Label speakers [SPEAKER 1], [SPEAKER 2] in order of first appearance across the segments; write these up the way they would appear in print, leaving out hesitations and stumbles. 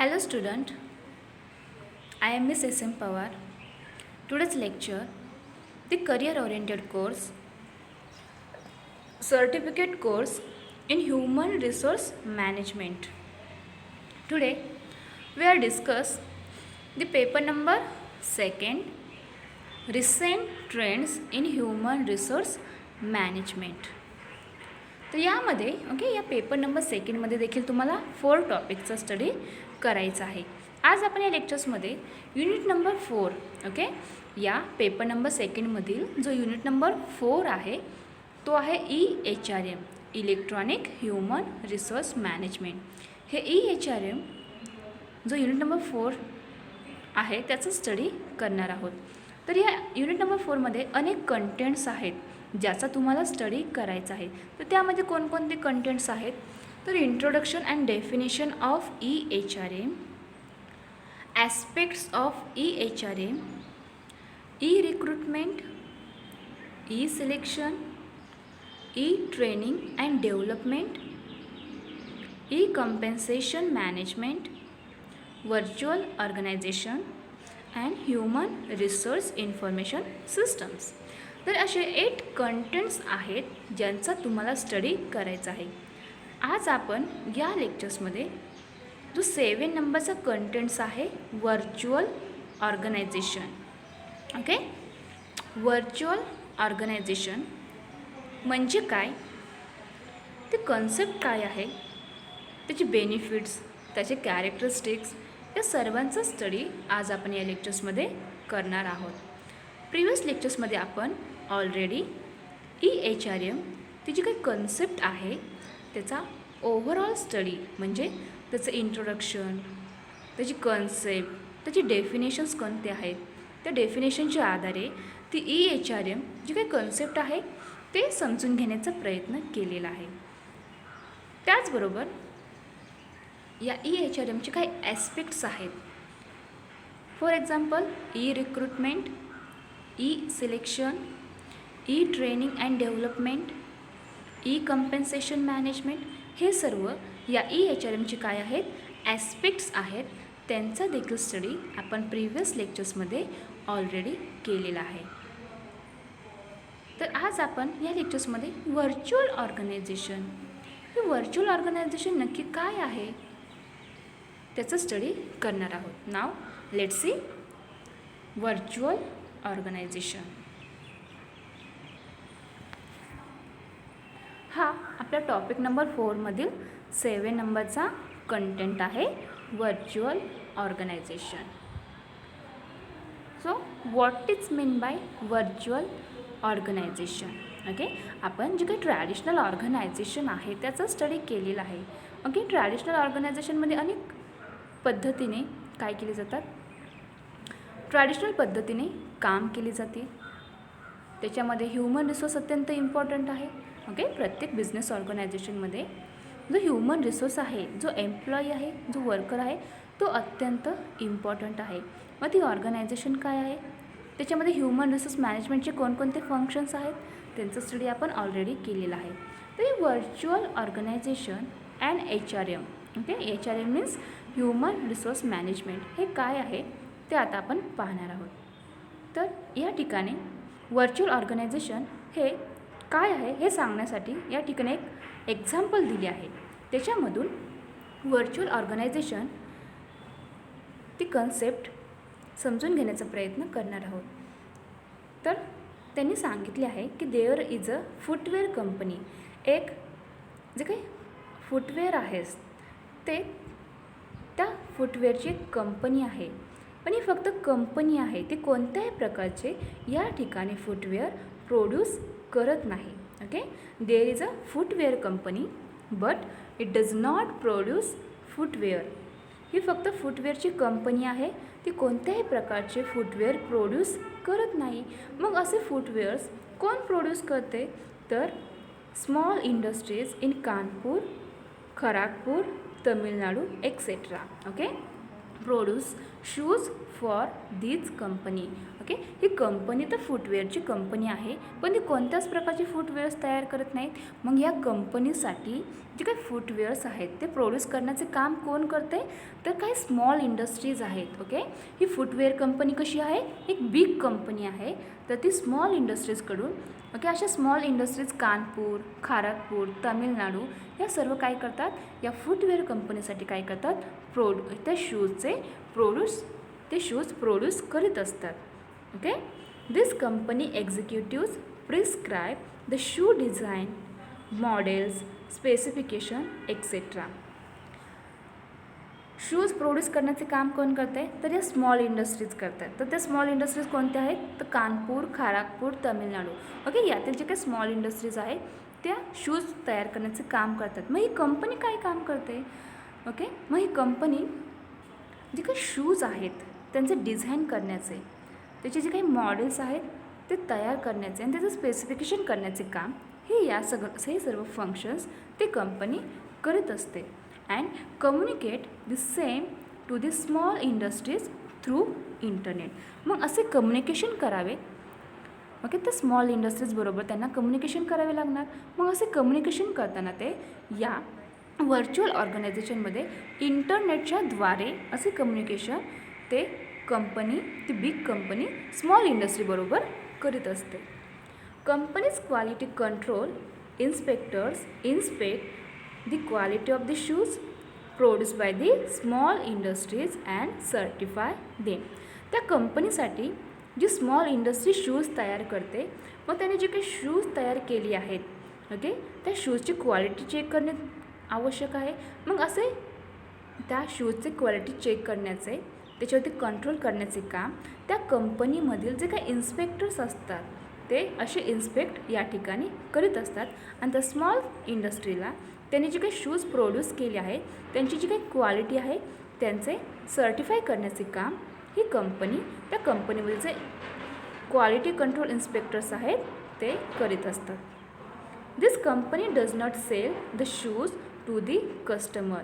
[SPEAKER 1] Hello student, I am Miss S.M. Pawar. Today's lecture, the career oriented course, certificate course in human resource management. Today we are discuss the paper number 2nd, recent trends in human resource management. तर यामध्ये या paper number 2मध्ये देखील तुम्हाला 4 टॉपिकचा study करायचा आहे. आज आपण या लेक्चर्समध्ये युनिट नंबर 4 या पेपर नंबर 2मधील जो युनिट नंबर 4 आहे तो आहे EHRM, electronic human resource management. हे EHRM जो युनिट नंबर 4 आहे त्याचा स्टडी करणार आहोत. तर या युनिट नंबर 4मध्ये अनेक कंटेंट्स आहेत ज्याचा तुम्हाला स्टडी करायचा आहे. तर त्यामध्ये कोणकोणते कंटेंट्स आहेत तर introduction and definition of EHRM, aspects of EHRM, recruitment, selection, training and development, compensation management, virtual organisation and human resource information systems. तर असे 8 कंटेंट्स आहेत ज्यांचा तुम्हाला स्टडी करायचा आहे. आज आपण या लेक्चर्समध्ये जो 7 नंबरचा कंटेंट्स आहे व्हर्च्युअल ऑर्गनायझेशन. व्हर्च्युअल ऑर्गनायझेशन म्हणजे काय, ते कन्सेप्ट काय आहे, त्याचे बेनिफिट्स, त्याचे कॅरेक्टरिस्टिक्स, या सर्वांचा स्टडी आज आपण या लेक्चर्समध्ये करणार आहोत. प्रिव्हियस लेक्चर्समध्ये आपण ऑलरेडी EHRM ती जी काही कन्सेप्ट आहे त्याचा ओव्हरऑल स्टडी म्हणजे त्याचं इंट्रोडक्शन, त्याची कन्सेप्ट, त्याची डेफिनेशन्स कोणते आहेत, त्या डेफिनेशनच्या आधारे ती EHRM जी काही कन्सेप्ट आहे ते समजून घेण्याचा प्रयत्न केलेला आहे. त्याचबरोबर या EHRMचे काही ॲस्पेक्ट्स आहेत. For example recruitment, selection, training and development, compensation management, हे सर्व या EHRMचे काय आहेत ॲस्पेक्ट्स आहेत. त्यांचा देखील स्टडी आपण प्रिव्हियस लेक्चर्समध्ये ऑलरेडी केलेला आहे. तर आज आपण या लेक्चर्समध्ये व्हर्च्युअल ऑर्गनायझेशन, हे व्हर्च्युअल ऑर्गनायझेशन नक्की काय आहे त्याचं स्टडी करणार आहोत. Now let's see virtual organisation. हा आपल्या टॉपिक नंबर 4मधील 7 नंबरचा कंटेंट आहे virtual organisation. So what is mean by virtual organisation. आपण जे काही ट्रॅडिशनल ऑर्गनायझेशन आहे त्याचा स्टडी केलेला आहे. ट्रॅडिशनल ऑर्गनायझेशनमध्ये अनेक पद्धतीने काय केले जातात, ट्रॅडिशनल पद्धतीने काम केले जाते. त्याच्यामध्ये ह्युमन रिसोर्स अत्यंत इम्पॉर्टंट आहे. प्रत्येक बिझनेस ऑर्गनायझेशनमध्ये जो ह्युमन रिसोर्स आहे, जो एम्प्लॉई आहे, जो वर्कर आहे, तो अत्यंत इम्पॉर्टंट आहे. मग ती ऑर्गनायझेशन काय आहे, त्याच्यामध्ये ह्युमन रिसोर्स मॅनेजमेंटचे कोणकोणते फंक्शन्स आहेत त्यांचं स्टडी आपण ऑलरेडी केलेलं आहे. तर ही virtual organisation and HRM, HRM means human resource management, हे काय आहे ते आता आपण पाहणार आहोत. तर या ठिकाणी व्हर्च्युअल ऑर्गनायझेशन हे काय आहे हे सांगण्यासाठी या ठिकाणी एक एक्झाम्पल दिले आहे. त्याच्यामधून व्हर्च्युअल ऑर्गनायझेशन ती कन्सेप्ट समजून घेण्याचा प्रयत्न करणार आहोत. तर त्यांनी सांगितले आहे की there is a footwear company. एक जे काही फुटवेअर आहे ते त्या फुटवेअरची एक कंपनी आहे, पण ही फक्त कंपनी आहे, ती कोणत्याही प्रकारचे या ठिकाणी फुटवेअर प्रोड्यूस करत नाही. There is a footwear company but it does not produce footwear. ही फक्त फुटवेअरची कंपनी आहे, ती कोणत्याही प्रकारचे फुटवेअर प्रोड्यूस करत नाही. मग असे फुटवेअर्स कोण प्रोड्यूस करते तर small industries in Kanpur, Kharagpur, Tamil Nadu etcetera produce shoes for these company. ही कंपनी तर फुटवेअरची कंपनी आहे, पण ती कोणत्याच प्रकारचे फुटवेअर्स तयार करत नाहीत. मग या कंपनीसाठी जे काही फूटवेअर्स आहेत ते प्रोड्यूस करण्याचे काम कोण करते, तर काही स्मॉल इंडस्ट्रीज आहेत. ओके, ही फूटवेअर कंपनी कशी आहे, एक बिग कंपनी आहे. तर ती स्मॉल इंडस्ट्रीजकडून, ओके, अशा स्मॉल इंडस्ट्रीज कानपूर, खरगपूर, तामिळनाडू या सर्व काय करतात, या फूटवेअर कंपनीसाठी काय करतात, त्या शूज प्रोड्यूस करीत असतात. Okay, this company executives prescribe the shoe design, models, specification etcetera. Shoes produce करण्याचे काम कोण करते, तर या स्मॉल इंडस्ट्रीज करतात. तर त्या स्मॉल इंडस्ट्रीज कोणत्या आहेत, तर कानपूर, खरगपूर, तामिळनाडू. ओके, यातील जे काही स्मॉल इंडस्ट्रीज आहेत त्या शूज तयार करण्याचे काम करतात. मग ही कंपनी काय काम करते, ओके, मग ही कंपनी जे काही शूज आहेत त्यांचे डिझाईन करण्याचे, त्याचे जे काही मॉडेल्स आहेत ते तयार करण्याचे आणि त्याचं स्पेसिफिकेशन करण्याचे काम हे सर्व फंक्शन्स ते कंपनी करीत असते. And communicate the same to the small industries through internet. मग असे कम्युनिकेशन करावे, ओके, तर स्मॉल इंडस्ट्रीजबरोबर त्यांना कम्युनिकेशन करावे लागणार. मग असे कम्युनिकेशन करताना ते या व्हर्च्युअल ऑर्गनायझेशनमध्ये इंटरनेटच्या द्वारे असे कम्युनिकेशन ती बिग कंपनी स्मॉल इंडस्ट्रीबरोबर करीत असते. Companies quality control inspectors inspect the quality of the shoes produce by the small industries and certify them. त्या कंपनीसाठी जी स्मॉल इंडस्ट्री शूज तयार करते, मग त्याने जे काही शूज तयार केली आहेत, ओके, त्या शूजची क्वालिटी चेक करणे आवश्यक आहे. मग असे त्या शूजचे क्वालिटी चेक करण्याचे, त्याच्यावरती कंट्रोल करण्याचे काम त्या कंपनीमधील जे काही इन्स्पेक्टर्स असतात ते असे इन्स्पेक्ट या ठिकाणी करीत असतात. आणि त्या स्मॉल इंडस्ट्रीला त्यांनी जे काही शूज प्रोड्यूस केले आहेत त्यांची जी काही क्वालिटी आहे त्यांचे सर्टिफाय करण्याचे काम ही कंपनी, त्या कंपनीमधील जे क्वालिटी कंट्रोल इन्स्पेक्टर्स आहेत ते करीत असतात. This company does not sell the shoes to the customer.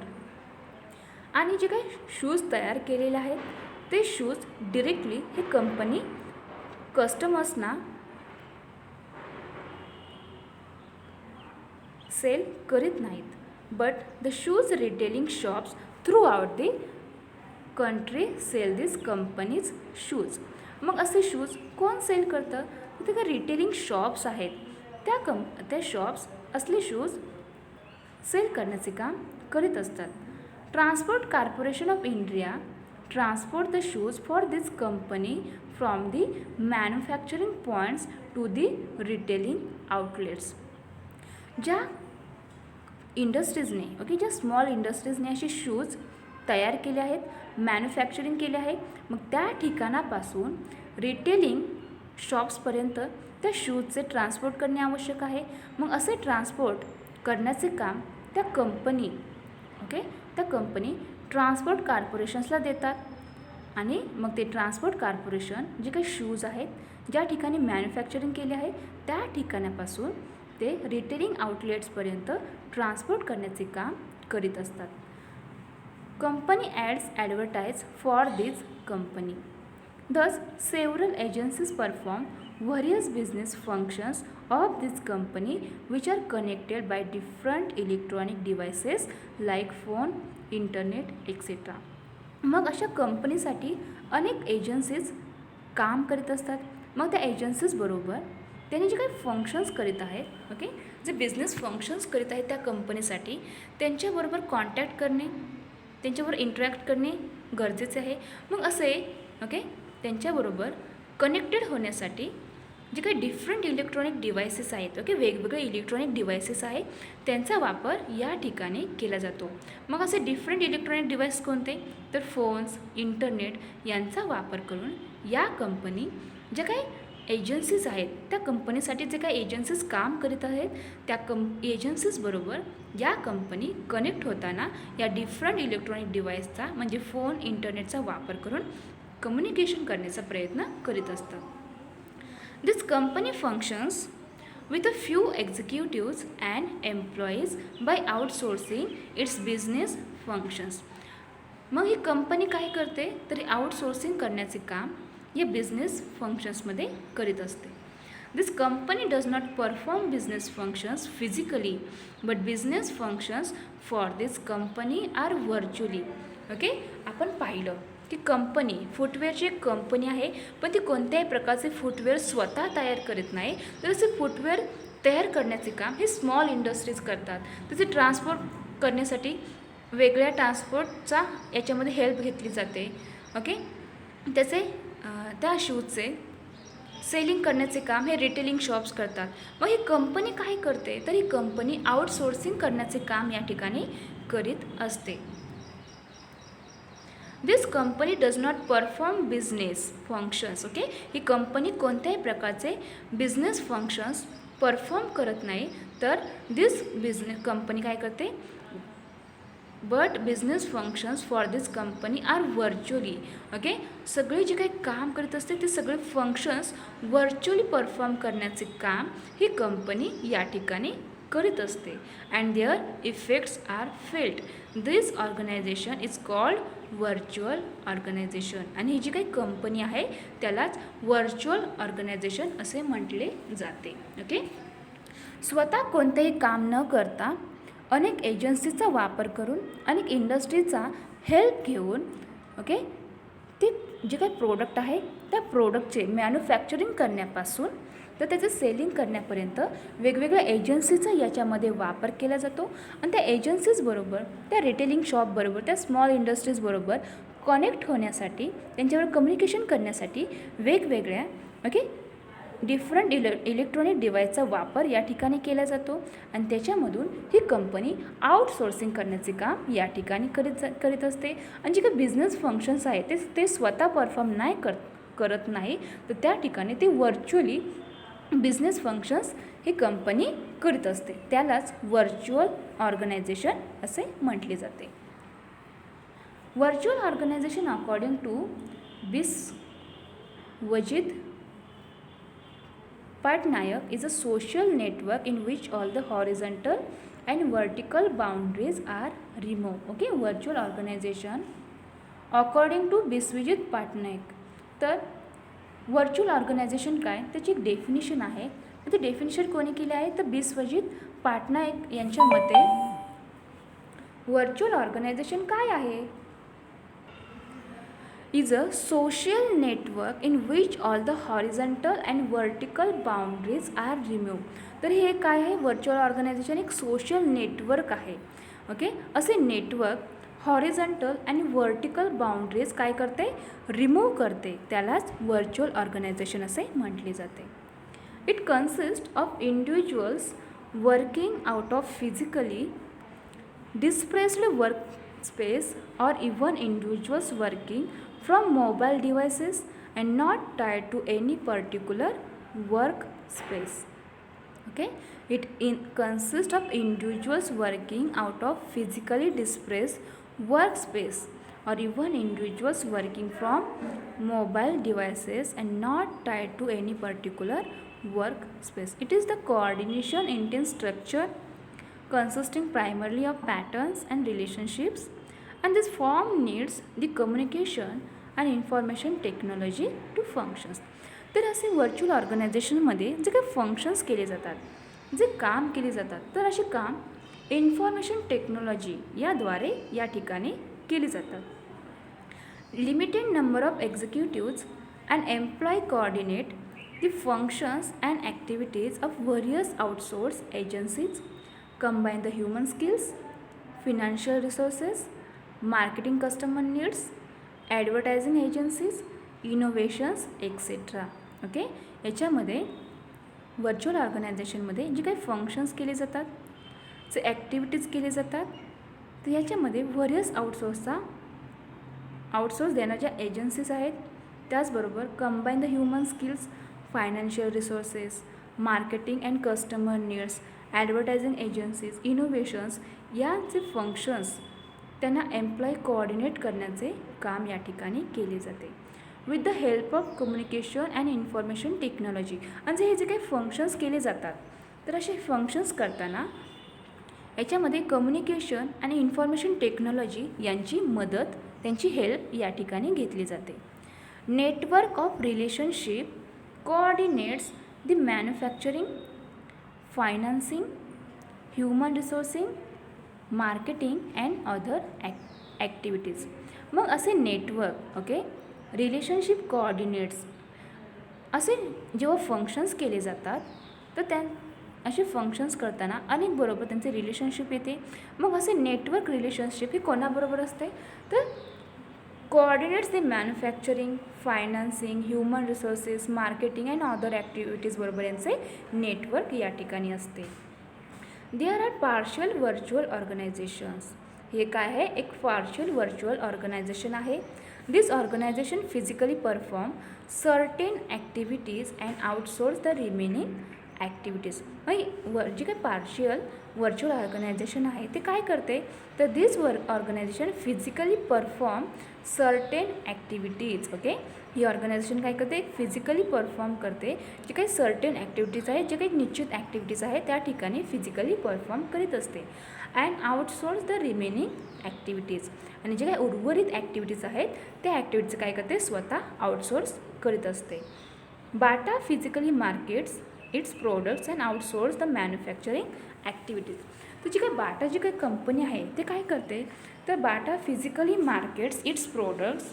[SPEAKER 1] आणि जे काही शूज तयार केलेले आहेत ते शूज डिरेक्टली हे कंपनी कस्टमर्सना सेल करीत नाहीत. But the shoes retailing shops throughout the country sell this companies shoes. मग असे शूज कोण सेल करतं, तिथे काही रिटेलिंग शॉप्स आहेत त्या शॉप्स असले शूज सेल करण्याचे काम करीत असतात. Transport Corporation of India transport the shoes for this company from the manufacturing points to the retailing outlets. ज्या इंडस्ट्रीजने, ओके, ज्या स्मॉल इंडस्ट्रीजने असे शूज तयार केले आहेत, मॅन्युफॅक्चरिंग केले आहे, मग त्या ठिकाणापासून रिटेलिंग शॉप्सपर्यंत त्या शूजचे ट्रान्सपोर्ट करणे आवश्यक आहे. मग असे ट्रान्सपोर्ट करण्याचे काम त्या कंपनी, ओके, त्या कंपनी ट्रान्सपोर्ट कॉर्पोरेशन्सला देतात. आणि मग ते ट्रान्सपोर्ट कॉर्पोरेशन जे काही शूज आहेत ज्या ठिकाणी मॅन्युफॅक्चरिंग केले आहे त्या ठिकाणापासून ते रिटेलिंग आउटलेट्सपर्यंत ट्रान्सपोर्ट करण्याचे काम करीत असतात. Company ads advertise for this company. Thus, several agencies perform various business functions of this company which are connected by different electronic devices like phone, internet, etc. मग अशा कंपनीसाठी अनेक एजन्सीज काम करीत असतात. मग त्या एजन्सीजबरोबर त्यांनी जे काही फंक्शन्स करीत आहेत, ओके, जे बिझनेस फंक्शन्स करीत आहेत त्या कंपनीसाठी त्यांच्याबरोबर कॉन्टॅक्ट करणे, त्यांच्याबरोबर इंटरॅक्ट करणे गरजेचे आहे. मग असे, ओके, त्यांच्याबरोबर कनेक्टेड होण्यासाठी जे काही डिफरंट इलेक्ट्रॉनिक डिव्हायसेस आहेत, ओके, वेगवेगळे इलेक्ट्रॉनिक डिव्हायसेस आहेत त्यांचा वापर या ठिकाणी केला जातो. मग असे डिफरंट इलेक्ट्रॉनिक डिव्हाइस कोणते, तर फोन्स, इंटरनेट यांचा वापर करून या कंपनी ज्या काही एजन्सीज आहेत त्या कंपनीसाठी जे काही एजन्सीज काम करीत आहेत त्या एजन्सीजबरोबर या कंपनी कनेक्ट होताना या डिफरंट इलेक्ट्रॉनिक डिव्हाइसचा म्हणजे फोन, इंटरनेटचा वापर करून कम्युनिकेशन करण्याचा प्रयत्न करीत असतात. This company functions with a few executives and employees by outsourcing its business functions. मग ही कंपनी काय करते तर आउटसोर्सिंग करण्याचे काम या बिझनेस फंक्शन्समध्ये करीत असते. This company does not perform business functions physically, but business functions for this company are virtually. Okay, आपण पाहिलं की कंपनी, फुटवेअरची एक कंपनी आहे, पण ती कोणत्याही प्रकारचे फुटवेअर स्वतः तयार करत नाही, तर असे फुटवेअर तयार करण्याचे काम हे स्मॉल इंडस्ट्रीज करतात. त्याचे ट्रान्सपोर्ट करण्यासाठी वेगळ्या ट्रान्सपोर्टचा याच्यामध्ये हेल्प घेतली जाते. ओके, त्याचे त्या शूजचे सेलिंग करण्याचे काम हे रिटेलिंग शॉप्स करतात. मग ही कंपनी काय करते, तर ही कंपनी आउटसोर्सिंग करण्याचे काम या ठिकाणी करीत असते. This company does not perform business functions. Okay, ही कंपनी कोणत्याही प्रकारचे बिझनेस फंक्शन्स परफॉर्म करत नाही, तर दिस बिझनेस कंपनी काय करते, but business functions for this company are virtually. Okay, सगळे जे काही काम करत असते ते सगळे फंक्शन्स व्हर्च्युअली परफॉर्म करण्याचे काम ही कंपनी या ठिकाणी करीत असते. And their effects are felt. This organisation is called virtual organisation. आणि ही जी काही कंपनी आहे त्यालाच व्हर्च्युअल ऑर्गनायझेशन असे म्हटले जाते. ओके, स्वतः कोणतेही काम न करता अनेक एजन्सीचा वापर करून, अनेक इंडस्ट्रीचा हेल्प घेऊन, ओके, ते जे काही प्रोडक्ट आहे त्या प्रोडक्टचे मॅन्युफॅक्चरिंग करण्यापासून तर त्याचं सेलिंग करण्यापर्यंत वेगवेगळ्या एजन्सीचा याच्यामध्ये वापर केला जातो. आणि त्या एजन्सीजबरोबर, त्या रिटेलिंग शॉपबरोबर, त्या स्मॉल इंडस्ट्रीजबरोबर कनेक्ट होण्यासाठी, त्यांच्यावर कम्युनिकेशन करण्यासाठी वेगवेगळ्या डिफरंट इलेक्ट्रॉनिक डिव्हाइसचा वापर या ठिकाणी केला जातो. आणि त्याच्यामधून ही कंपनी आउटसोर्सिंग करण्याचे काम या ठिकाणी करीत असते. आणि जे काही बिझनेस फंक्शन्स आहेत ते स्वतः परफॉर्म नाही करत नाही, तर त्या ठिकाणी ते व्हर्च्युअली बिझनेस फंक्शन्स ही कंपनी करीत असते. त्यालाच व्हर्च्युअल ऑर्गनायझेशन असे म्हटले जाते. Virtual organisation according to Biswajit Patnaik is a social network in which all the horizontal and vertical boundaries are removed. Okay, virtual organization according to Biswajit Patnaik. तर व्हर्च्युअल ऑर्गनायझेशन काय, त्याची एक डेफिनेशन आहे. ते डेफिनेशन कोणी केले आहे, तर बिस्वजीत पटनायक यांच्या मते व्हर्च्युअल ऑर्गनायझेशन काय आहे, is a social network in which all the horizontal and vertical boundaries are removed. तर हे काय आहे, व्हर्च्युअल ऑर्गनायझेशन एक सोशल नेटवर्क आहे. ओके, असे नेटवर्क हॉरिझॉन्टल आणि व्हर्टिकल बाउंड्रीज काय करते, रिमूव्ह करते. त्यालाच व्हर्च्युअल ऑर्गनायझेशन असे म्हटले जाते. It consist of individuals working out of physically dispersed work space or even individuals working from mobile devices and not tied to any particular workspace. Okay, it consists of individuals working out of physically dispersed workspace or even individuals working from mobile devices and not tied to any particular workspace. It is the coordination intense structure consisting primarily of patterns and relationships, and this form needs the communication आणि information technology to functions. तर असे virtual ऑर्गनायझेशनमध्ये जे काही functions केले जातात, जे काम केले जातात, तर असे काम इन्फॉर्मेशन टेक्नॉलॉजी याद्वारे या ठिकाणी केले जातात. Limited number of executives and employ coordinate the functions and activities of various outsource agencies, combine the human skills, financial resources, marketing customer needs, advertising agencies, innovations etcetera. Okay, याच्यामध्ये virtual ऑर्गनायझेशनमध्ये जे काही functions केले जातात, जे activities केले जातात, तर याच्यामध्ये व्हेरियस आउटसोर्स देणाऱ्या एजन्सीज आहेत. त्याचबरोबर combine the human skills, financial resources, marketing and customer needs, advertising agencies, innovations याचे फंक्शन्स त्यांना एम्प्लॉय कोऑर्डिनेट करण्याचे काम या ठिकाणी केले जाते with the help of communication and information technology. आणि हे जे काही फंक्शन्स केले जातात, तर असे फंक्शन्स करताना याच्यामध्ये कम्युनिकेशन आणि इन्फॉर्मेशन टेक्नॉलॉजी यांची मदत, त्यांची हेल्प या ठिकाणी घेतली जाते. Network of relationship coordinates the manufacturing, financing, human resourcing, marketing and other activities. मग असे नेटवर्क, ओके, रिलेशनशिप कोऑर्डिनेट्स असे जेव्हा फंक्शन्स केले जातात तर त्या असे फंक्शन्स करताना अनेक बरोबर त्यांचे रिलेशनशिप येते. मग असे नेटवर्क रिलेशनशिप हे कोणाबरोबर असते तर coordinates the manufacturing, financing, human resources, marketing and other activities बरोबर यांचे नेटवर्क या ठिकाणी असते. There are partial virtual organizations. हे काय आहे, एक पार्शियल व्हर्च्युअल ऑर्गनायझेशन आहे. This organization physically perform certain activities and outsource the remaining activities. मग जी काही पार्शियल व्हर्च्युअल ऑर्गनायझेशन आहे ते काय करते तर this organization physically perform certain activities. Okay, ही ऑर्गनायझेशन काय करते, फिजिकली परफॉर्म करते. जे काही सर्टेन ॲक्टिव्हिटीज आहेत, जे काही निश्चित ॲक्टिव्हिटीज आहेत त्या ठिकाणी फिजिकली परफॉर्म करीत असते. And outsource the remaining activities. आणि जे काही उर्वरित ॲक्टिव्हिटीज आहेत त्या ॲक्टिव्हिटीज काय करते, स्वतः आउटसोर्स करीत असते. Bata physically markets its products and outsource the manufacturing activities. तर जी काही बाटा जी काही कंपनी आहे ते काय करते तर Bata physically markets its products,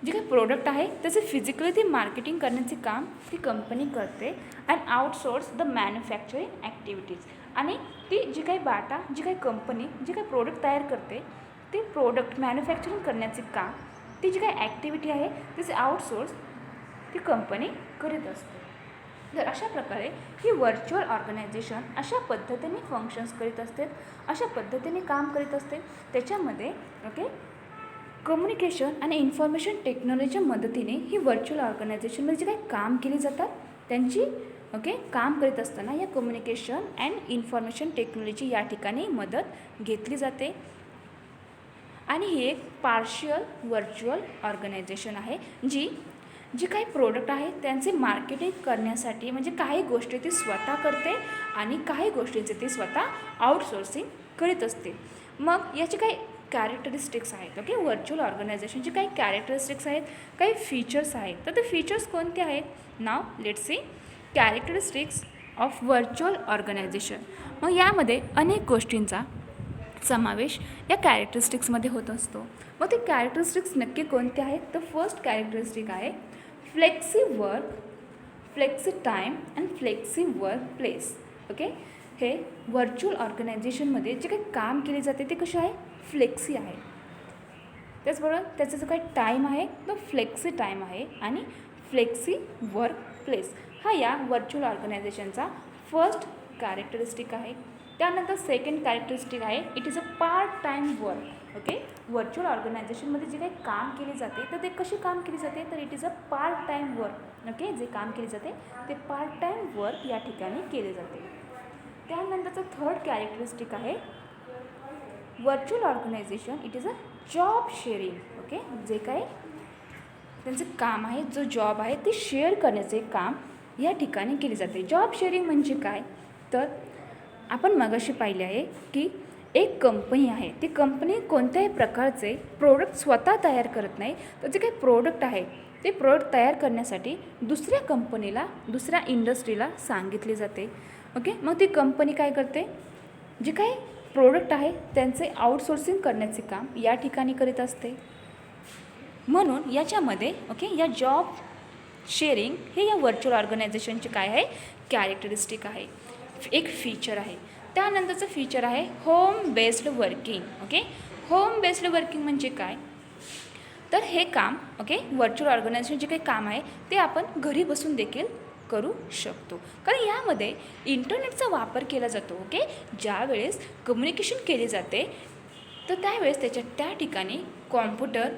[SPEAKER 1] जे काही प्रोडक्ट आहे त्याचे फिजिकली ते मार्केटिंग करण्याचे काम ती कंपनी करते. And outsource the manufacturing activities. आणि ती जी काही बाटा जी काही कंपनी जे काही प्रोडक्ट तयार करते ते प्रोडक्ट मॅन्युफॅक्चरिंग करण्याचे काम, ती जी काही ॲक्टिव्हिटी आहे त्याचे आउटसोर्स ती कंपनी करीत असते. तर अशा प्रकारे ही व्हर्च्युअल ऑर्गनायझेशन अशा पद्धतीने फंक्शन्स करीत असते, अशा पद्धतीने काम करीत असते. त्याच्यामध्ये ओके कम्युनिकेशन आणि इन्फॉर्मेशन टेक्नॉलॉजीच्या मदतीने ही व्हर्च्युअल ऑर्गनायझेशनमध्ये जे काही काम केली जातात त्यांची ओके काम करीत असताना या कम्युनिकेशन अँड इन्फॉर्मेशन टेक्नॉलॉजी या ठिकाणी मदत घेतली जाते. आणि ही एक पार्शियल व्हर्च्युअल ऑर्गनायझेशन आहे जी काही प्रोडक्ट आहे त्यांचे मार्केटिंग करण्यासाठी म्हणजे काही गोष्टी ती स्वतः करते आणि काही गोष्टींचे ती स्वतः आउटसोर्सिंग करीत असते. मग याचे काही कॅरेक्टरिस्टिक्स आहेत. ओके, व्हर्च्युअल ऑर्गनायझेशनचे काही कॅरेक्टरिस्टिक्स आहेत, काही फीचर्स आहेत. तर ते फीचर्स कोणते आहेत, now let's see characteristics of virtual organisation. मग यामध्ये अनेक गोष्टींचा समावेश या कॅरेक्टरिस्टिक्समध्ये होत असतो. मग ते कॅरेक्टरिस्टिक्स नक्की कोणते आहेत तर फर्स्ट कॅरेक्टरिस्टिक आहे flexi work, flexi time and flexi work place. Okay, हे व्हर्च्युअल ऑर्गनायझेशनमध्ये जे काही काम केले जाते ते कसे आहे, फ्लेक्सी आहे. त्याचबरोबर त्याचा जो काही टाईम आहे तो फ्लेक्सी टाईम आहे आणि फ्लेक्सी वर्क प्लेस हा या व्हर्च्युअल ऑर्गनायझेशनचा फर्स्ट कॅरेक्टरिस्टिक आहे. त्यानंतर सेकंड कॅरेक्टरिस्टिक आहे it is a part time work. Okay, virtual ऑर्गनायझेशनमध्ये जे काही काम केले जाते तर ते कसे काम केले जाते तर it is a part time work. Okay, जे काम केले जाते ते पार्ट टाईम वर्क या ठिकाणी केले जाते. त्यानंतरचं थर्ड कॅरेक्टरिस्टिक आहे virtual organisation it is a job sharing. Okay, जे काही त्यांचं काम आहे जो जॉब आहे ते शेअर करण्याचे काम या ठिकाणी केले जाते. जॉब शेअरिंग म्हणजे काय तर आपण मगाशी पाहिले आहे की एक कंपनी आहे, ती कंपनी कोणत्याही प्रकारचे प्रोडक्ट स्वतः तयार करत नाही, तर जे काही प्रोडक्ट आहे ते प्रोडक्ट तयार करण्यासाठी दुसऱ्या कंपनीला दुसऱ्या इंडस्ट्रीला सांगितले जाते. ओके, मग ती कंपनी काय करते जे काही प्रोडक्ट आहे त्यांचे आउटसोर्सिंग करण्याचे काम या ठिकाणी करीत असते. म्हणून याच्यामध्ये ओके या जॉब शेअरिंग हे या व्हर्च्युअल ऑर्गनायझेशनचे काय आहे कॅरेक्टरिस्टिक आहे, एक फीचर आहे. त्यानंतरचं फीचर आहे home based working. Okay, home based working म्हणजे काय तर हे काम ओके व्हर्च्युअल ऑर्गनायझेशन जे काही काम आहे ते आपण घरी बसून देखील करू शकतो, कारण यामध्ये इंटरनेटचा वापर केला जातो. ओके, ज्यावेळेस कम्युनिकेशन केले जाते तर त्यावेळेस त्या ठिकाणी कॉम्प्युटर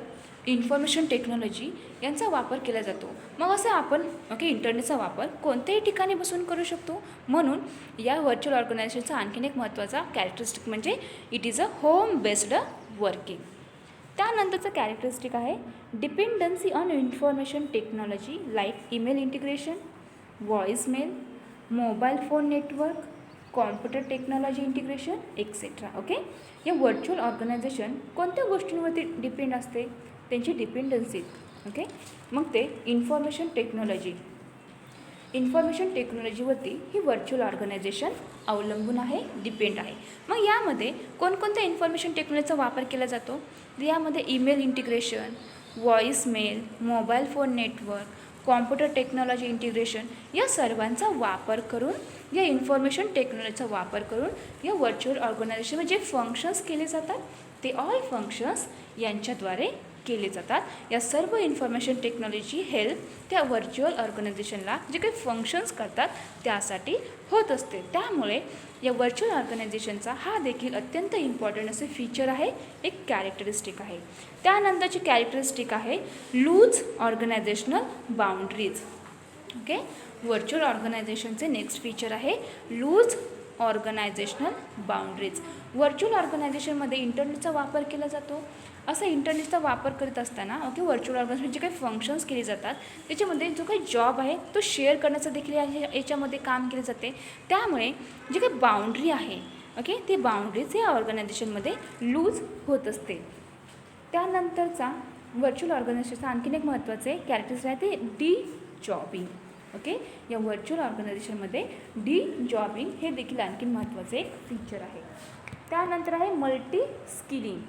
[SPEAKER 1] इन्फॉर्मेशन टेक्नॉलॉजी यांचा वापर केला जातो. मग असं आपण ओके इंटरनेटचा वापर कोणत्याही ठिकाणी बसून करू शकतो. म्हणून या व्हर्च्युअल ऑर्गनायझेशनचा आणखीन एक महत्त्वाचा कॅरेक्टरिस्टिक म्हणजे it is a home based working. त्यानंतरचं कॅरेक्टरिस्टिक आहे dependency on information technology like email integration, voicemail, mobile phone network, computer technology integration etcetera. Okay, या व्हर्च्युअल ऑर्गनायझेशन कोणत्या गोष्टींवरती डिपेंड असते त्यांची डिपेंडन्सी. ओके, मग ते इन्फॉर्मेशन टेक्नॉलॉजी इन्फॉर्मेशन टेक्नॉलॉजीवरती ही virtual organisation अवलंबून आहे, डिपेंड आहे. मग यामध्ये कोणकोणत्या इन्फॉर्मेशन टेक्नॉलॉजीचा वापर केला जातो? यामध्ये email integration, voice mail, mobile phone network, computer technology integration या सर्वांचा वापर करून, या इन्फॉर्मेशन टेक्नॉलॉजीचा वापर करून या व्हर्च्युअल ऑर्गनायझेशनमध्ये जे फंक्शन्स केले जातात ते ऑल फंक्शन्स यांच्याद्वारे केले जातात. या सर्व इन्फॉर्मेशन टेक्नॉलॉजी हेल्प त्या व्हर्च्युअल ऑर्गनायझेशनला जे काही फंक्शन्स करतात त्यासाठी होत असते. त्यामुळे या व्हर्च्युअल ऑर्गनायझेशनचा हा देखील अत्यंत इम्पॉर्टंट असे फीचर आहे, एक कॅरेक्टरिस्टिक आहे. त्यानंतरची कॅरेक्टरिस्टिक आहे loose organisational boundaries. Okay, virtual ऑर्गनायझेशनचे नेक्स्ट फीचर आहे लूज ऑर्गनायझेशनल बाउंड्रीज. व्हर्च्युअल ऑर्गनायझेशनमध्ये इंटरनेटचा वापर केला जातो. असं इंटरनेटचा वापर करत असताना व्हर्च्युअल ऑर्गनायझेशन जे काही फंक्शन्स केले जातात त्याच्यामध्ये जो काही जॉब आहे तो शेअर करण्याचं देखील याच्यामध्ये काम केले जाते. त्यामुळे जे काही बाउंड्री आहे ते बाउंड्रीज या ऑर्गनायझेशनमध्ये लूज होत असते. त्यानंतरचा व्हर्च्युअल ऑर्गनायझेशनचा आणखीन एक महत्त्वाचे कॅरेक्टरिस्टिक आहे ते डी जॉबिंग. या व्हर्च्युअल ऑर्गनायझेशनमध्ये डी जॉबिंग हे देखील आणखी महत्त्वाचे एक फीचर आहे. त्यानंतर आहे multi skilling,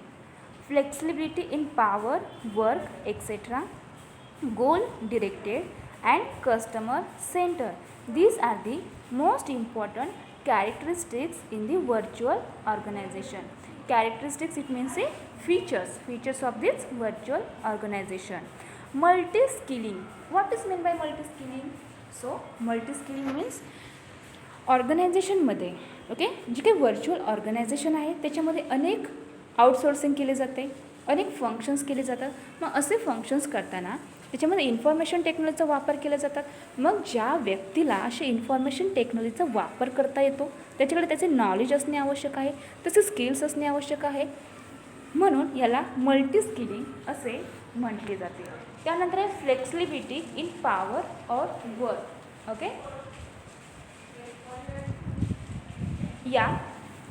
[SPEAKER 1] flexibility in power, work etcetera, goal directed and customer centre. These are the most important characteristics in the virtual organization. Characteristics, it means features of this virtual organization. Multi-skilling. What is meant by multi-skilling? So, multi-skilling means ऑर्गनायझेशनमध्ये जे काही virtual organization आहे त्याच्यामध्ये अनेक outsourcing केले जाते, अनेक functions केले जातात. मग असे फंक्शन्स करताना त्याच्यामध्ये इन्फॉर्मेशन टेक्नॉलॉजीचा वापर केला जातात. मग ज्या व्यक्तीला असे इन्फॉर्मेशन टेक्नॉलॉजीचा वापर करता येतो त्याच्याकडे त्याचे नॉलेज असणे आवश्यक आहे, तसे स्किल्स असणे आवश्यक आहे. म्हणून याला मल्टी स्किलिंग असे म्हटले जाते. त्यानंतर आहे flexibility in power or work. या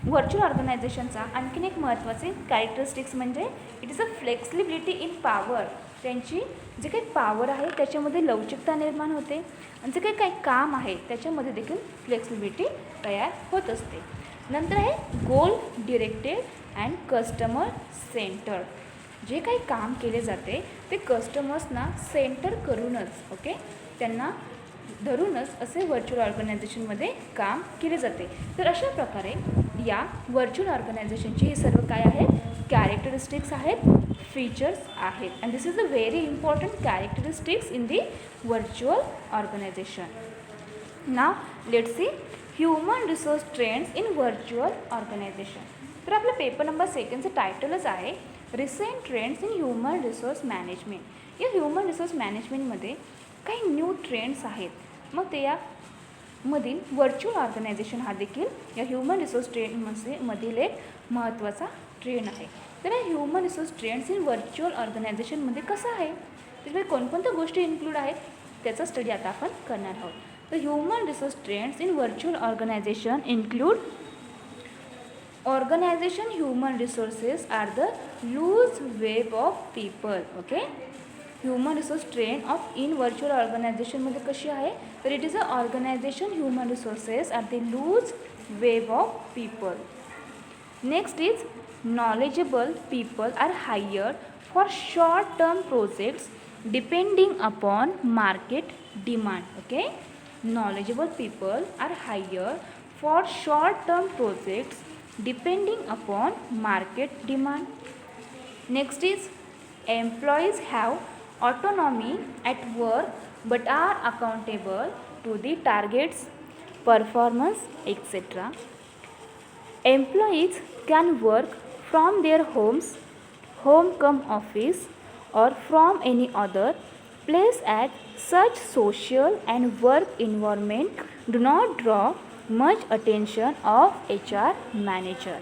[SPEAKER 1] व्हर्च्युअल ऑर्गनायझेशनचा आणखीन एक महत्त्वाचे कॅरेक्टरिस्टिक्स म्हणजे it is a flexibility in power. त्यांची जे काही पॉवर आहे त्याच्यामध्ये लवचिकता निर्माण होते आणि जे काही काम आहे त्याच्यामध्ये देखील फ्लेक्सिबिलिटी तयार होत असते. नंतर आहे गोल डिरेक्टेड अँड कस्टमर सेंटर. जे काही काम केले जाते ते कस्टमर्सना सेंटर करूनच त्यांना धरूनच असे व्हर्च्युअल ऑर्गनायझेशनमध्ये काम केले जाते. तर अशा प्रकारे या व्हर्च्युअल ऑर्गनायझेशनची हे सर्व काय आहेत, कॅरेक्टरिस्टिक्स आहेत, फीचर्स आहेत. And this is a very important characteristics in the virtual organisation. Now let's see human resource trends in virtual organisation. तर आपलं पेपर नंबर 2चं टायटलच आहे recent trends in human resource management. या ह्युमन रिसोर्स मॅनेजमेंटमध्ये काही new trends आहेत. मग ते यामधील व्हर्च्युअल ऑर्गनायझेशन हा देखील या ह्युमन रिसोर्स ट्रेंडमधील एक महत्त्वाचा ट्रेंड आहे. तर या human resource trends in virtual ऑर्गनायझेशनमध्ये कसं आहे, त्याच्यामध्ये कोणकोणत्या गोष्टी इन्क्लूड आहेत त्याचा स्टडी आता आपण करणार आहोत. तर human resource trends in virtual organisation include organization human resources are the loose web of people. Human resource trend of in virtual ऑर्गनायझेशनमध्ये कशी आहे, तर it is a organisation human resources are the loose web of people. Next is knowledgeable people are hired for short term projects depending upon market demand. Knowledgeable people are hired for short term projects depending upon market demand. Next is employees have autonomy at work but are accountable to the targets, performance, etc. Employees can work from their homes, home cum office, or from any other place at such social and work environment do not draw much attention of HR manager.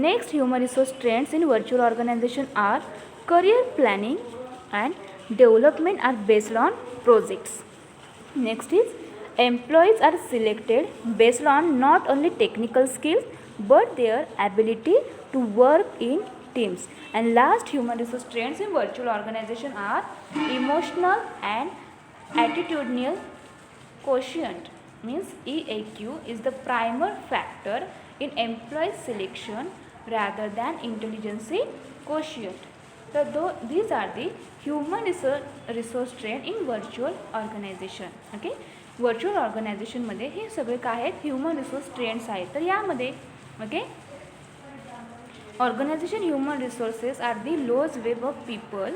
[SPEAKER 1] Next human resource trends in virtual organization are career planning and development are based on projects. Next is employees are selected based on not only technical skills but their ability to work in teams. And last human resource trends in virtual organization are emotional and attitudinal quotient means EAQ is the primary factor in employee selection rather than intelligence quotient. So these are the human resource trained in virtual organization. Okay, virtual organization मध्ये हे सगळे काय आहेत, human resource trends आहेत. तर यामध्ये okay organisation human resources are the loose web of people.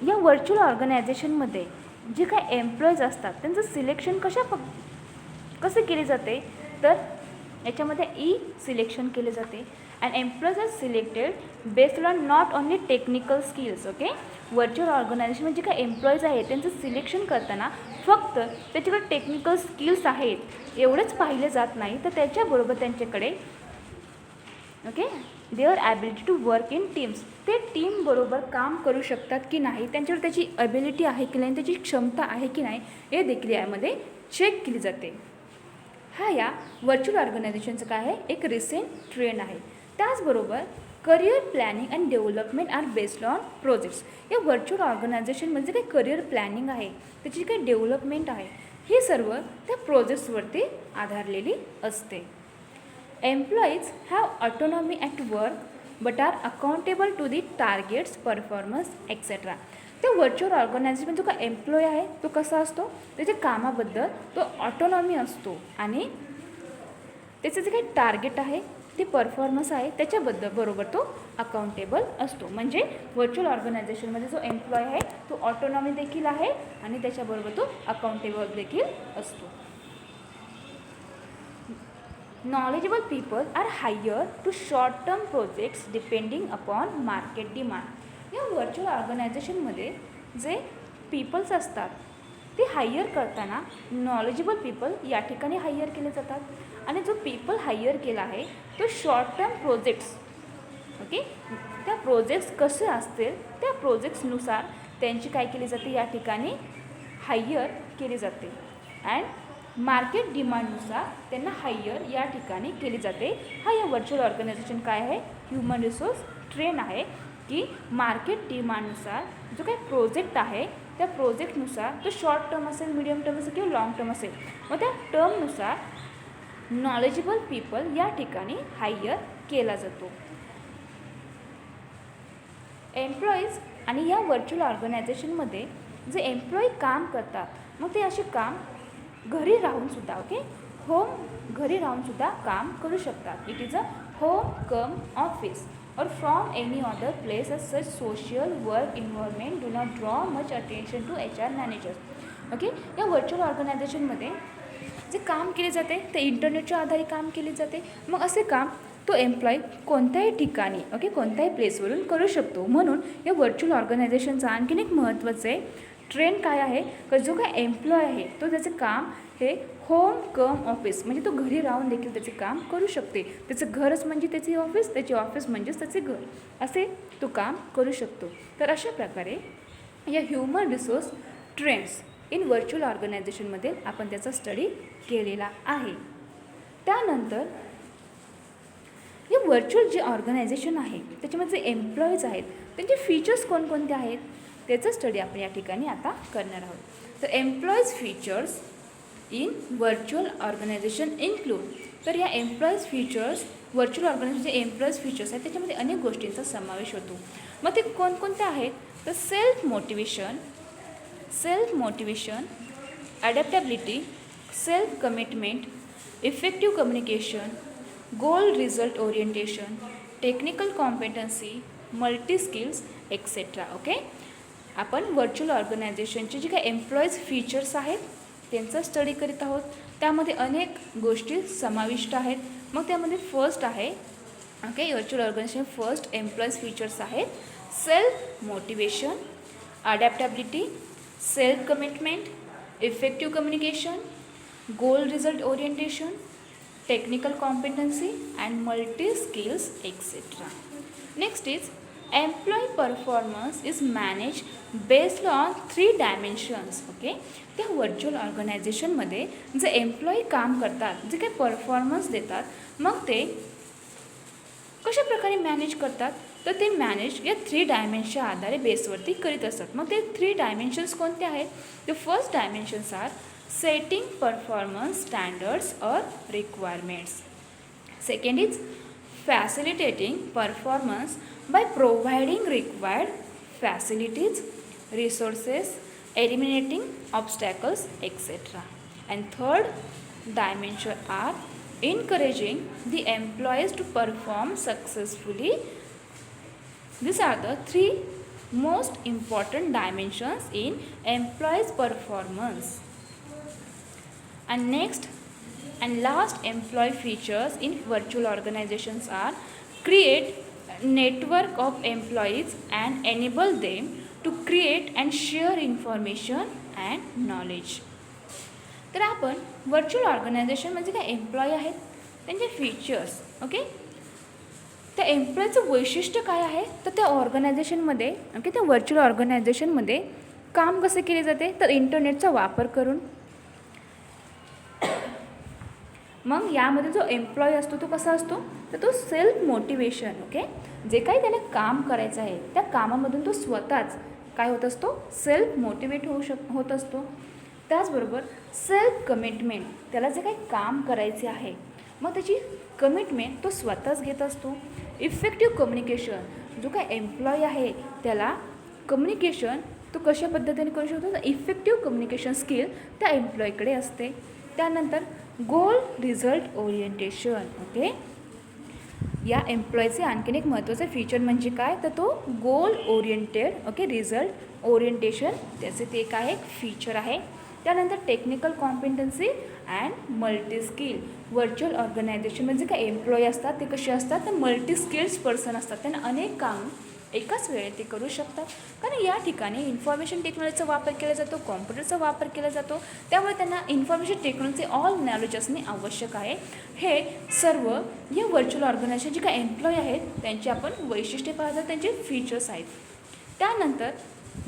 [SPEAKER 1] या virtual ऑर्गनायझेशनमध्ये जे काय एम्प्लॉईज असतात त्यांचं सिलेक्शन कसे केले जाते, तर याच्यामध्ये सिलेक्शन केले जाते. And employees are selected based on not only technical skills. Okay, virtual organisation जे काय एम्प्लॉईज आहेत त्यांचं सिलेक्शन करताना फक्त त्याच्याकडे टेक्निकल स्किल्स आहेत एवढंच पाहिले जात नाही, तर त्याच्याबरोबर त्यांच्याकडे okay their ability to work in teams, ते टीमबरोबर काम करू शकतात की नाही, त्यांच्यावर त्याची ॲबिलिटी आहे की नाही, त्याची क्षमता आहे की नाही, हे देखील यामध्ये चेक केली जाते. हा या व्हर्च्युअल ऑर्गनायझेशनचं काय आहे, एक रिसेंट ट्रेंड आहे. त्याचबरोबर career planning and development are based on projects. या व्हर्च्युअल ऑर्गनायझेशनमध्ये जे काही करिअर प्लॅनिंग आहे, त्याची काही डेव्हलपमेंट आहे, हे सर्व त्या प्रोजेक्ट्सवरती आधारलेली असते. Employees have autonomy at work but are accountable to the targets, performance, etc. त्या व्हर्च्युअल ऑर्गनायझेशनमध्ये जो का एम्प्लॉय आहे तो कसा असतो, त्याच्या कामाबद्दल तो ऑटोनॉमी असतो आणि त्याचं जे काही टार्गेट आहे ते परफॉर्मन्स आहे त्याच्याबद्दल बरोबर तो अकाउंटेबल असतो. म्हणजे व्हर्च्युअल ऑर्गनायझेशनमध्ये जो एम्प्लॉय आहे तो ऑटोनॉमी देखील आहे आणि त्याच्याबरोबर तो अकाउंटेबल देखील असतो. Knowledgeable people are hired to short-term projects depending upon market demand. या व्हर्च्युअल ऑर्गनायझेशनमध्ये जे पीपल्स असतात ते हायर करताना नॉलेजेबल पीपल या ठिकाणी हायर केले जातात आणि जो पीपल हायर केला आहे तो शॉर्ट टर्म प्रोजेक्ट्स ओके त्या प्रोजेक्ट्स कसे असतील त्या प्रोजेक्ट्सनुसार त्यांची काय केली जाते या ठिकाणी हायर केली जाते अँड मार्केट डिमांडनुसार त्यांना हायर या ठिकाणी केली जाते. हा या व्हर्च्युअल ऑर्गनायझेशन काय आहे, ह्युमन रिसोर्स ट्रेन आहे की मार्केट डिमांडनुसार जो काही प्रोजेक्ट आहे त्या प्रोजेक्टनुसार तो शॉर्ट टर्म असेल, मिडियम टर्म असेल किंवा लाँग टर्म असेल, मग त्या टर्मनुसार नॉलेजेबल पीपल या ठिकाणी हायर केला जातो. एम्प्लॉईज आणि या व्हर्च्युअल ऑर्गनायझेशनमध्ये जे एम्प्लॉई काम करतात मग ते असे काम घरी राहूनसुद्धा घरी राहूनसुद्धा काम करू शकतात. It is a home cum office or from any other place a such social work environment do not draw much attention to HR managers. Okay, या व्हर्च्युअल ऑर्गनायझेशनमध्ये जे काम केले जाते ते इंटरनेटच्या आधारे काम केले जाते. मग असे काम तो एम्प्लॉई कोणत्याही ठिकाणी कोणत्याही प्लेसवरून करू शकतो. म्हणून या व्हर्च्युअल ऑर्गनायझेशनचा आणखीन एक महत्त्वाचं ट्रेंड काय आहे की जो काय एम्प्लॉय आहे तो त्याचं काम हे होम कम ऑफिस म्हणजे तो घरी राहून देखील त्याचे काम करू शकते. त्याचं घरच म्हणजे त्याचे ऑफिस, त्याचे ऑफिस म्हणजेच त्याचे घर, असे तो काम करू शकतो. तर अशा प्रकारे या human resource trends in virtual ऑर्गनायझेशनमध्ये आपण त्याचा स्टडी केलेला आहे. त्यानंतर हे व्हर्च्युअल जे ऑर्गनायझेशन आहे त्याच्यामध्ये जे एम्प्लॉईज आहेत त्यांचे फीचर्स कोणकोणते आहेत त्याचं स्टडी आपण या ठिकाणी आता करणार आहोत. तर employees features in virtual organisation include. तर या एम्प्लॉईज फीचर्स व्हर्च्युअल ऑर्गनायझेशन जे एम्प्लॉईज फीचर्स आहेत त्याच्यामध्ये अनेक गोष्टींचा समावेश होतो. मग ते कोणकोणते आहेत तर self motivation, adaptability, self commitment, effective communication, goal result orientation, technical competency, multi skills etcetera. Okay, आपण व्हर्च्युअल ऑर्गनायझेशनचे जे काही एम्प्लॉईज फीचर्स आहेत त्यांचा स्टडी करीत आहोत. त्यामध्ये अनेक गोष्टी समाविष्ट आहेत. मग त्यामध्ये फर्स्ट आहे virtual organization first employees features आहेत self motivation, adaptability, self commitment, effective communication, goal result orientation, technical competency and multi skills etcetera. Next is employee performance is manage based on 3 dimensions. Okay, त्या virtual ऑर्गनायझेशनमध्ये जे employee काम करतात जे काही performance देतात मग ते कशा प्रकारे मॅनेज करतात, तर ते मॅनेज या 3 डायमेन्शनच्या आधारे बेसवरती करीत असतात. मग ते 3 डायमेन्शन्स कोणते आहेत? The first dimensions are setting performance standards or requirements. Second is facilitating performance by providing required facilities, resources, eliminating obstacles, etc. And third dimension are encouraging the employees to perform successfully. These are the 3 most important dimensions in employees' performance. And next and last employee features in virtual organizations are create a network of employees and enable them to create and share information and knowledge. तर आपण virtual organisation म्हणजे काय employee आहेत त्यांचे features, okay, त्या एम्प्लॉईचं वैशिष्ट्य काय आहे, तर त्या ऑर्गनायझेशनमध्ये ओके त्या व्हर्च्युअल ऑर्गनायझेशनमध्ये काम कसे केले जाते, तर इंटरनेटचा वापर करून. मग यामध्ये जो एम्प्लॉई असतो तो कसा असतो, तर तो सेल्फ मोटिवेशन, ओके, जे काही त्याला काम करायचं आहे त्या कामामधून तो स्वतःच काय होत असतो, सेल्फ मोटिवेट होत असतो. त्याचबरोबर सेल्फ कमिटमेंट, त्याला जे काही काम करायचे आहे मग त्याची कमिटमेंट तो स्वतःच घेत असतो. इफेक्टिव्ह कम्युनिकेशन, जो काय एम्प्लॉई आहे त्याला कम्युनिकेशन तो कशा पद्धतीने करू शकतो, तर इफेक्टिव्ह कम्युनिकेशन स्किल त्या एम्प्लॉईकडे असते. त्यानंतर गोल रिझल्ट ओरिएंटेशन, ओके, या एम्प्लॉईचे आणखीन एक महत्त्वाचं फीचर म्हणजे काय, तर तो goal oriented, okay, result orientation त्याचे ते काय एक फीचर आहे. त्यानंतर technical competency and multi skill. Virtual organisation म्हणजे काय एम्प्लॉई असतात ते कसे असतात, तर मल्टी स्किल्स पर्सन असतात, त्यांना अनेक काम एकाच वेळेत ते करू शकतात. कारण या ठिकाणी इन्फॉर्मेशन टेक्नॉलॉजीचा वापर केला जातो, कॉम्प्युटरचा वापर केला जातो, त्यामुळे त्यांना इन्फॉर्मेशन टेक्नॉलॉजी ऑल नॉलेज असणे आवश्यक आहे. हे सर्व या व्हर्च्युअल ऑर्गनायझेशन जे काही एम्प्लॉई आहेत त्यांचे आपण वैशिष्ट्ये पाहतात, त्यांचे फीचर्स आहेत. त्यानंतर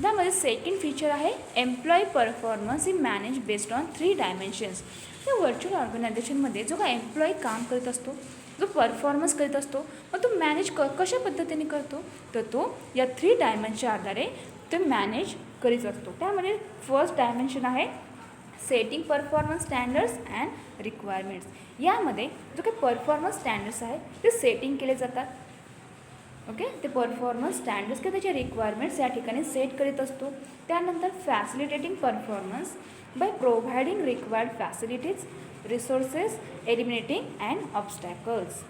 [SPEAKER 1] त्यामध्ये सेकंड फीचर आहे employee performance in manage based on 3 dimensions. या व्हर्च्युअल ऑर्गनायझेशनमध्ये जो काही एम्प्लॉई काम करत असतो, जो परफॉर्मन्स करत असतो, मग तो मॅनेज कशा पद्धतीने करतो, तर तो या 3 डायमेन्शनच्या आधारे तो मॅनेज करीत असतो. त्यामध्ये फर्स्ट डायमेन्शन आहे setting performance standards and requirements. यामध्ये जो काही परफॉर्मन्स स्टँडर्ड्स आहेत ते सेटिंग केले जातात, ओके, ते परफॉर्मन्स स्टँडर्ड्स किंवा त्याचे रिक्वायरमेंट्स या ठिकाणी सेट करीत असतो. त्यानंतर facilitating performance by providing required facilities, resources, eliminating and obstacles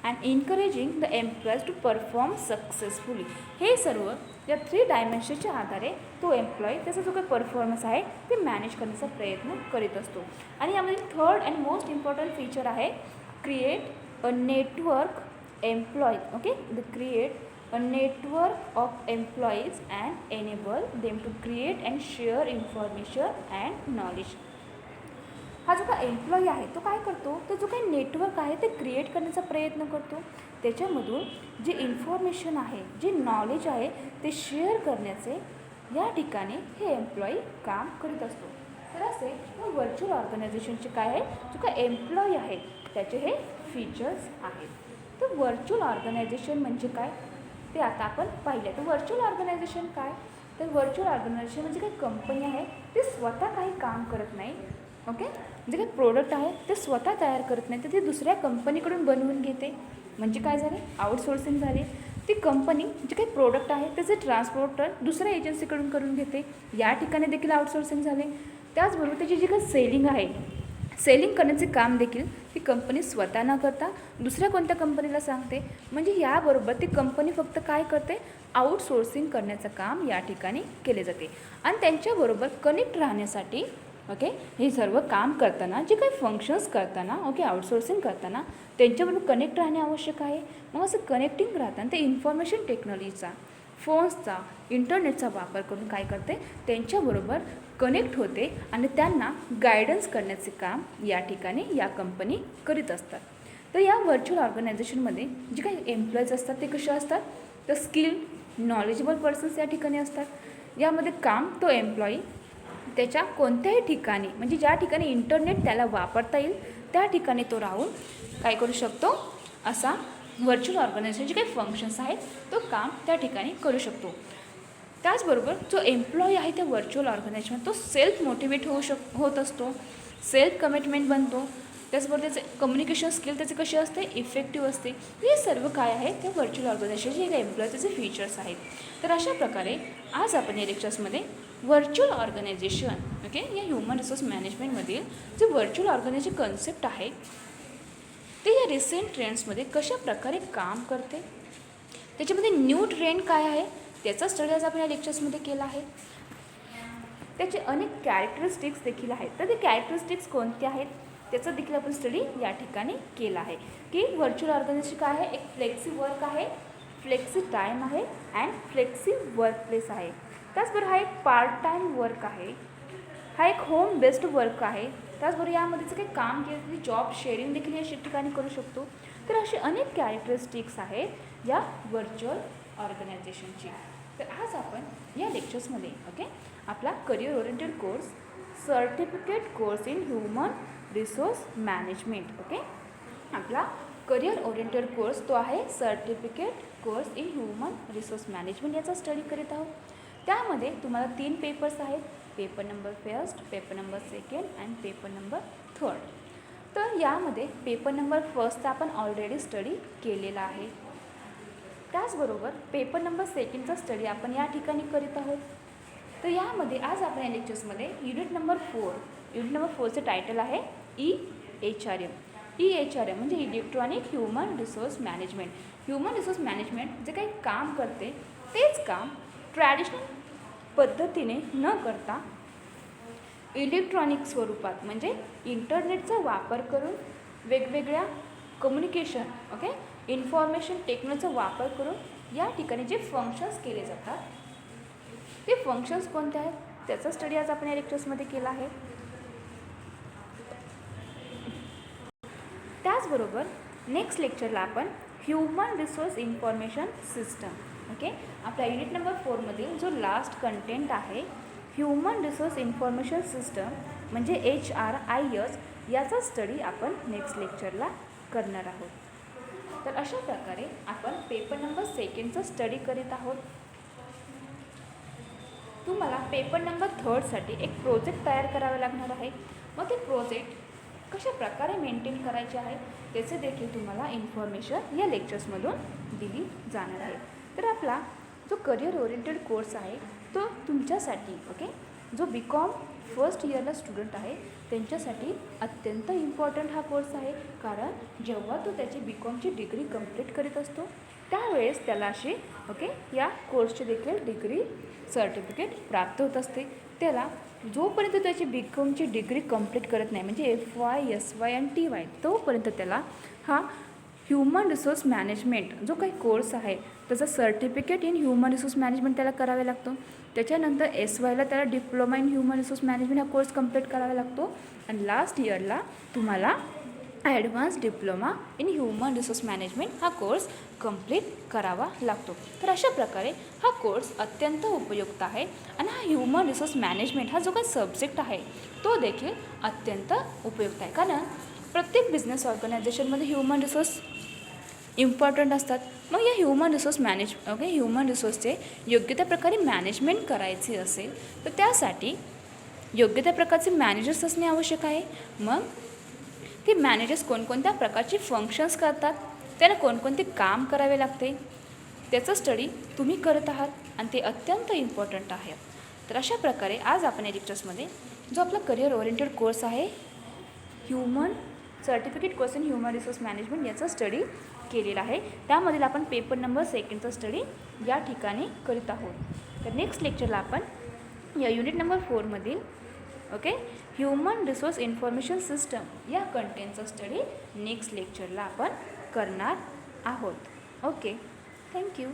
[SPEAKER 1] and encouraging the employees to perform successfully. हे सर्व या 3 डायमेन्शनच्या आधारे तो एम्प्लॉई त्याचा जो काही परफॉर्मन्स आहे ते मॅनेज करण्याचा प्रयत्न करीत असतो. आणि यामध्ये third and most important feature आहे create a network employee, okay, the create a network of employees and enable them to create and share information and knowledge. हा जो काही एम्प्लॉई आहे तो काय करतो, तर जो काही नेटवर्क आहे ते क्रिएट करण्याचा प्रयत्न करतो. त्याच्यामधून जे इन्फॉर्मेशन आहे, जे नॉलेज आहे ते शेअर करण्याचे या ठिकाणी हे एम्प्लॉई काम करीत असतो. तर असे व्हर्च्युअल ऑर्गनायझेशनचे काय आहे, जो काही एम्प्लॉई आहे त्याचे हे फीचर्स आहेत. तर व्हर्च्युअल ऑर्गनायझेशन म्हणजे काय ते आता आपण पाहिलं. तर व्हर्च्युअल ऑर्गनायझेशन काय, तर व्हर्च्युअल ऑर्गनायझेशन म्हणजे काही कंपनी आहे ते स्वतः काही काम करत नाही, ओके, जे काही प्रोडक्ट आहे ते स्वतः तयार करत नाही, तर ते दुसऱ्या कंपनीकडून बनवून घेते. म्हणजे काय झाले, आउटसोर्सिंग झाले. ती कंपनी जे काही प्रोडक्ट आहे त्याचे ट्रान्सपोर्टर दुसऱ्या एजन्सीकडून करून घेते, या ठिकाणी देखील आउटसोर्सिंग झाले. त्याचबरोबर त्याची जी काही सेलिंग आहे, सेलिंग करण्याचे काम देखील ती कंपनी स्वतः न करता दुसऱ्या कोणत्या कंपनीला सांगते. म्हणजे याबरोबर ती कंपनी फक्त काय करते, आउटसोर्सिंग करण्याचं काम या ठिकाणी केले जाते. आणि त्यांच्याबरोबर कनेक्ट राहण्यासाठी, ओके, हे सर्व काम करताना जे काही फंक्शन्स करताना, ओके, आउटसोर्सिंग करताना त्यांच्याबरोबर कनेक्ट राहणे आवश्यक आहे. मग असं कनेक्टिंग राहताना ते इन्फॉर्मेशन टेक्नॉलॉजीचा, फोन्सचा, इंटरनेटचा वापर करून काय करते, त्यांच्याबरोबर कनेक्ट होते आणि त्यांना गायडन्स करण्याचे काम या ठिकाणी या कंपनी करीत असतात. तर या व्हर्च्युअल ऑर्गनायझेशनमध्ये जे काही एम्प्लॉईज असतात ते कसे असतात, तर स्किल नॉलेजेबल पर्सन्स या ठिकाणी असतात. यामध्ये काम तो एम्प्लॉई त्याच्या कोणत्याही ठिकाणी, म्हणजे ज्या ठिकाणी इंटरनेट त्याला वापरता येईल त्या ठिकाणी तो राहून काय करू शकतो, असा व्हर्च्युअल ऑर्गनायझेशनचे काही फंक्शन्स आहेत तो काम त्या ठिकाणी करू शकतो. त्याचबरोबर जो एम्प्लॉई आहे त्या व्हर्च्युअल ऑर्गनायझेशन तो सेल्फ मोटिवेट होत असतो, सेल्फ कमिटमेंट बनतो. त्याचबरोबर त्याचे कम्युनिकेशन स्किल त्याचे कसे असते, इफेक्टिव्ह असते. हे सर्व काय आहे त्या व्हर्च्युअल ऑर्गनायझेशनचे एक एम्प्लॉय त्याचे फीचर्स आहेत. तर अशा प्रकारे आज आपण या लेक्चर्समध्ये व्हर्च्युअल ऑर्गनायझेशन ओके या ह्युमन रिसोर्स मॅनेजमेंटमधील जे व्हर्च्युअल ऑर्गनायझेशन कन्सेप्ट आहे ते या रिसेंट ट्रेंड्समध्ये कशा प्रकारे काम करते, त्याच्यामध्ये न्यू ट्रेंड काय आहे त्याचा स्टडी आज आपण या लेक्चर्समध्ये केला आहे. त्याचे अनेक कॅरेक्टरिस्टिक्स देखील आहेत. तर ते कॅरेक्टरिस्टिक्स कोणते आहेत त्याचा देखील आपण स्टडी या ठिकाणी केला आहे की व्हर्च्युअल ऑर्गनायझेशन काय आहे, एक फ्लेक्सी वर्क आहे, फ्लेक्सी टाईम आहे अँड फ्लेक्सी वर्कप्लेस आहे. त्याचबरोबर हा एक पार्ट टाईम वर्क आहे, हा एक होम बेस्ड वर्क आहे. त्याचबरोबर यामध्ये जे काही काम केलं तरी जॉब शेअरिंग देखील या ठिकाणी करू शकतो. तर असे अनेक कॅरेक्टरिस्टिक्स आहेत या व्हर्च्युअल ऑर्गनायझेशनची. तर आज आपण या लेक्चर्समध्ये ओके आपला career oriented course certificate course in human resource management okay आपला करिअर ओरिएंटेड कोर्स तो आहे certificate course in human resource management याचा स्टडी करीत आहोत. त्यामध्ये तुम्हाला 3 पेपर्स आहेत, paper number first, paper number second and paper number third. तर यामध्ये पेपर नंबर फर्स्टचा आपण ऑलरेडी स्टडी केलेला आहे. त्याचबरोबर पेपर नंबर सेकंडचा स्टडी आपण या ठिकाणी करीत आहोत. तर यामध्ये आज आपण या लेक्चर्समध्ये युनिट नंबर 4चे टायटल आहे EHRM. EHRM म्हणजे electronic human resource management. Human resource management जे काही काम करते तेच काम ट्रॅडिशनल पद्धतीने न करता इलेक्ट्रॉनिक स्वरूपात म्हणजे इंटरनेटचा वापर करून वेगवेगळ्या कम्युनिकेशन ओके इन्फॉर्मेशन टेक्नॉलॉजीचा वापर करून या ठिकाणी जे फंक्शन्स केले जातात ते फंक्शन्स कोणते आहेत त्याचा स्टडी आज आपण या लेक्चर्समध्ये केला आहे. त्याचबरोबर नेक्स्ट लेक्चरला आपण human resource information system okay आपल्या युनिट नंबर 4मधील जो लास्ट कंटेंट आहे ह्युमन रिसोर्स इन्फॉर्मेशन सिस्टम म्हणजे HRIS याचा स्टडी आपण नेक्स्ट लेक्चरला करणार आहोत. तर अशा प्रकारे आपण पेपर नंबर सेकंडचा स्टडी करीत आहोत. तुम्हाला पेपर नंबर थर्डसाठी एक प्रोजेक्ट तयार करावा लागणार आहे. मग ते प्रोजेक्ट कशा प्रकारे मेंटेन करायचे आहे त्याचे देखील तुम्हाला इन्फॉर्मेशन या लेक्चर्समधून दिली जाणार आहे. तर आपला जो करिअर ओरिएंटेड कोर्स आहे तो तुमच्यासाठी ओके जो BCom फर्स्ट इयरला स्टुडंट आहे त्यांच्यासाठी अत्यंत इम्पॉर्टंट हा कोर्स आहे. कारण जेव्हा तो त्याची BComची डिग्री कंप्लीट करीत असतो त्यावेळेस त्याला अशी ओके या कोर्सची देखील डिग्री सर्टिफिकेट प्राप्त होत असते. त्याला जोपर्यंत त्याची BComची डिग्री कंप्लीट करत नाही म्हणजे FY SY आणि TY तोपर्यंत त्याला हा ह्युमन रिसोर्स मॅनेजमेंट जो काही कोर्स आहे त्याचा certificate in human resource management त्याला करावा लागतो. त्याच्यानंतर SYला त्याला diploma in human resource management हा कोर्स कंप्लीट करावा लागतो आणि लास्ट इयरला तुम्हाला advance diploma in human resource management हा कोर्स कंप्लीट करावा लागतो. तर अशा प्रकारे हा कोर्स अत्यंत उपयुक्त आहे आणि हा ह्युमन रिसोर्स मॅनेजमेंट हा जो काही सब्जेक्ट आहे तो देखील अत्यंत उपयुक्त आहे. कारण प्रत्येक बिझनेस ऑर्गनायझेशनमध्ये ह्युमन रिसोर्स इम्पॉर्टंट असतात. मग या ह्युमन रिसोर्स ह्युमन रिसोर्सचे योग्य त्या प्रकारे मॅनेजमेंट करायचे असेल तर त्यासाठी योग्य त्या प्रकारचे मॅनेजर्स असणे आवश्यक आहे. मग ते मॅनेजर्स कोणकोणत्या प्रकारचे फंक्शन्स करतात, त्यांना कोणकोणते काम करावे लागते त्याचा स्टडी तुम्ही करत आहात आणि ते अत्यंत इम्पॉर्टंट आहे. तर अशा प्रकारे आज आपण या लेक्चर्समध्ये जो आपला करिअर ओरिएंटेड कोर्स आहे human certificate course in human resource management याचा स्टडी केलेला आहे. त्यामधील आपण पेपर नंबर सेकंडचा स्टडी या ठिकाणी करीत आहोत. तर नेक्स्ट लेक्चरला आपण या युनिट नंबर 4मधील okay human resource information system या कंटेंटचा स्टडी नेक्स्ट लेक्चरला आपण करणार आहोत. Okay thank you.